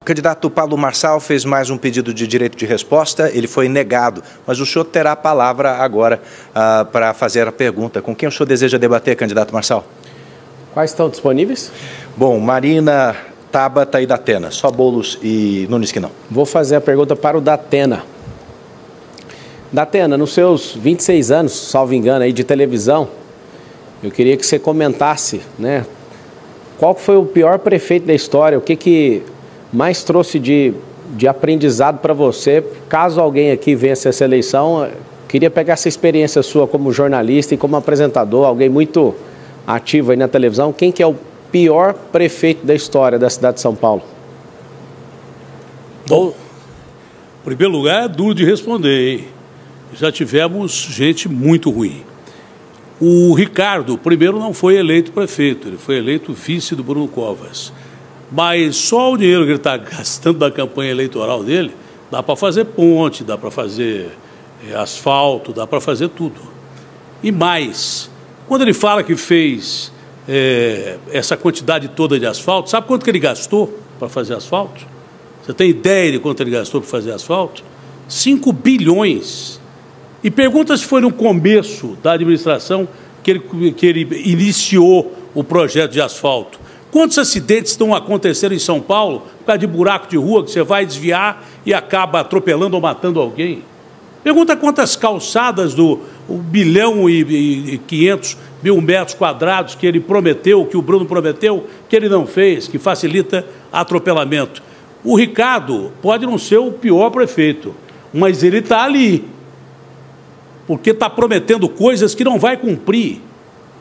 O candidato Paulo Marçal fez mais um pedido de direito de resposta, ele foi negado, mas o senhor terá a palavra agora para fazer a pergunta. Com quem o senhor deseja debater, candidato Marçal? Quais estão disponíveis? Bom, Marina, Tabata e Datena, só Boulos e Nunes que não. Vou fazer a pergunta para o Datena. Datena, nos seus 26 anos, salvo engano, aí de televisão, eu queria que você comentasse, né, qual foi o pior prefeito da história, o que mais trouxe de aprendizado para você, caso alguém aqui vença essa eleição. Queria pegar essa experiência sua como jornalista e como apresentador, alguém muito ativo aí na televisão. Quem que é o pior prefeito da história da cidade de São Paulo? Bom, em primeiro lugar, é duro de responder, hein? Já tivemos gente muito ruim. O Ricardo, primeiro, não foi eleito prefeito, ele foi eleito vice do Bruno Covas. Mas só o dinheiro que ele está gastando da campanha eleitoral dele, dá para fazer ponte, dá para fazer asfalto, dá para fazer tudo. E mais, quando ele fala que fez essa quantidade toda de asfalto, sabe quanto que ele gastou para fazer asfalto? Você tem ideia de quanto ele gastou para fazer asfalto? 5 bilhões. E pergunta se foi no começo da administração que ele iniciou o projeto de asfalto. Quantos acidentes estão acontecendo em São Paulo por causa de buraco de rua que você vai desviar e acaba atropelando ou matando alguém? Pergunta quantas calçadas do 1.500.000 metros quadrados que ele prometeu, que o Bruno prometeu, que ele não fez, que facilita atropelamento. O Ricardo pode não ser o pior prefeito, mas ele está ali, porque está prometendo coisas que não vai cumprir.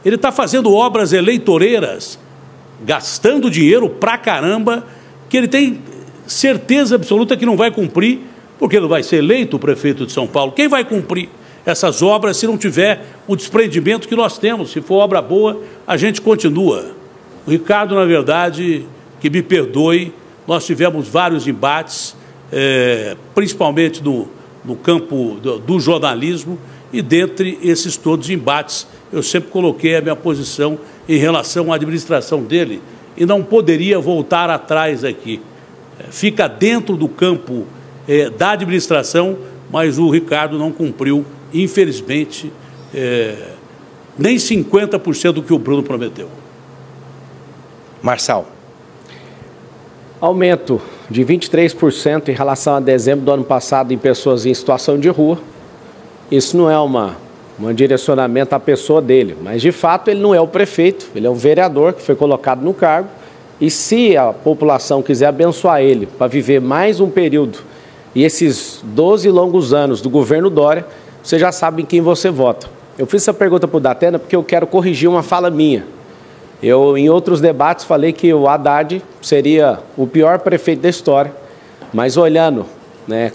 Ele está fazendo obras eleitoreiras, gastando dinheiro pra caramba, que ele tem certeza absoluta que não vai cumprir, porque não vai ser eleito o prefeito de São Paulo. Quem vai cumprir essas obras se não tiver o desprendimento que nós temos? Se for obra boa, a gente continua. O Ricardo, na verdade, que me perdoe, nós tivemos vários embates, principalmente no campo do jornalismo, e dentre esses todos embates, eu sempre coloquei a minha posição em relação à administração dele e não poderia voltar atrás aqui. Fica dentro do campo da administração, mas o Ricardo não cumpriu, infelizmente, nem 50% do que o Bruno prometeu. Marçal. Aumento de 23% em relação a dezembro do ano passado em pessoas em situação de rua. Isso não é um direcionamento à pessoa dele, mas de fato ele não é o prefeito, ele é um vereador que foi colocado no cargo, e se a população quiser abençoar ele para viver mais um período e esses 12 longos anos do governo Dória, você já sabe em quem você vota. Eu fiz essa pergunta para o Datena porque eu quero corrigir uma fala minha. Eu, em outros debates, falei que o Haddad seria o pior prefeito da história, mas olhando, né,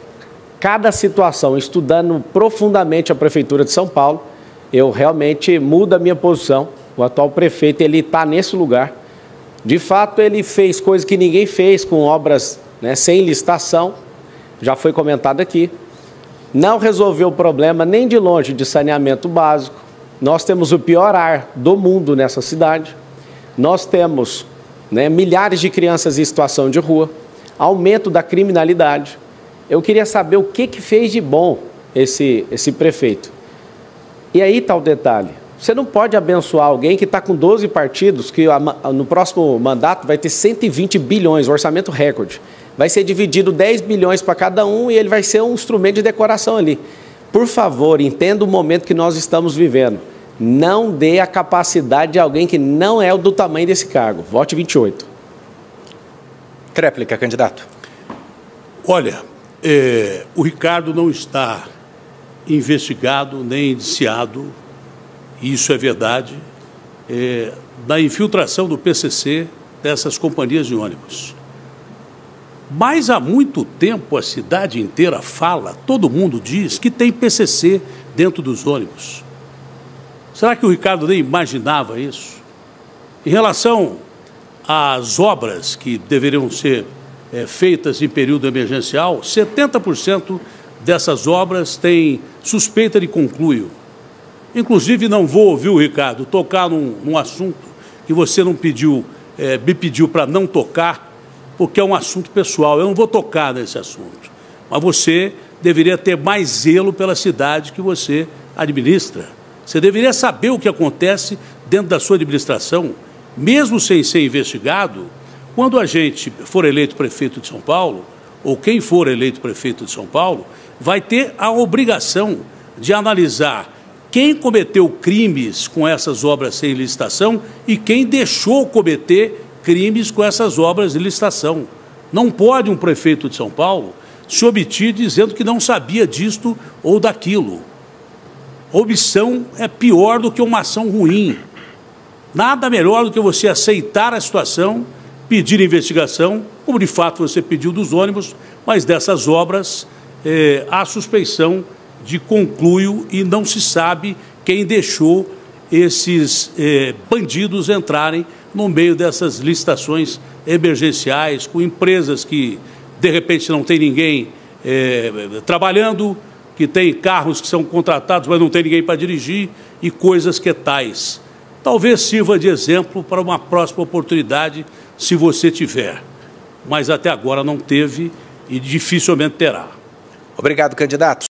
cada situação, estudando profundamente a Prefeitura de São Paulo, eu realmente mudo a minha posição. O atual prefeito, ele está nesse lugar. De fato, ele fez coisas que ninguém fez, com obras, né, sem licitação, já foi comentado aqui. Não resolveu o problema nem de longe de saneamento básico. Nós temos o pior ar do mundo nessa cidade. Nós temos, né, milhares de crianças em situação de rua, aumento da criminalidade. Eu queria saber o que fez de bom esse prefeito. E aí está o detalhe. Você não pode abençoar alguém que está com 12 partidos, que no próximo mandato vai ter 120 bilhões, orçamento recorde. Vai ser dividido 10 bilhões para cada um e ele vai ser um instrumento de decoração ali. Por favor, entenda o momento que nós estamos vivendo. Não dê a capacidade de alguém que não é do tamanho desse cargo. Vote 28. Tréplica, candidato. Olha, o Ricardo não está investigado nem indiciado, e isso é verdade, na infiltração do PCC dessas companhias de ônibus. Mas há muito tempo a cidade inteira fala, todo mundo diz que tem PCC dentro dos ônibus. Será que o Ricardo nem imaginava isso? Em relação às obras que deveriam ser feitas em período emergencial, 70% dessas obras têm suspeita de conluio. Inclusive, não vou ouvir o Ricardo tocar num assunto que você não pediu, me pediu para não tocar, porque é um assunto pessoal. Eu não vou tocar nesse assunto. Mas você deveria ter mais zelo pela cidade que você administra. Você deveria saber o que acontece dentro da sua administração, mesmo sem ser investigado. Quando a gente for eleito prefeito de São Paulo, ou quem for eleito prefeito de São Paulo, vai ter a obrigação de analisar quem cometeu crimes com essas obras sem licitação e quem deixou cometer crimes com essas obras de licitação. Não pode um prefeito de São Paulo se omitir dizendo que não sabia disto ou daquilo. Omissão é pior do que uma ação ruim. Nada melhor do que você aceitar a situação, pedir investigação, como de fato você pediu dos ônibus, mas dessas obras há suspeição de conluio e não se sabe quem deixou esses bandidos entrarem no meio dessas licitações emergenciais, com empresas que, de repente, não tem ninguém trabalhando, que tem carros que são contratados, mas não tem ninguém para dirigir, e coisas que tais. Talvez sirva de exemplo para uma próxima oportunidade, se você tiver. Mas até agora não teve e dificilmente terá. Obrigado, candidato.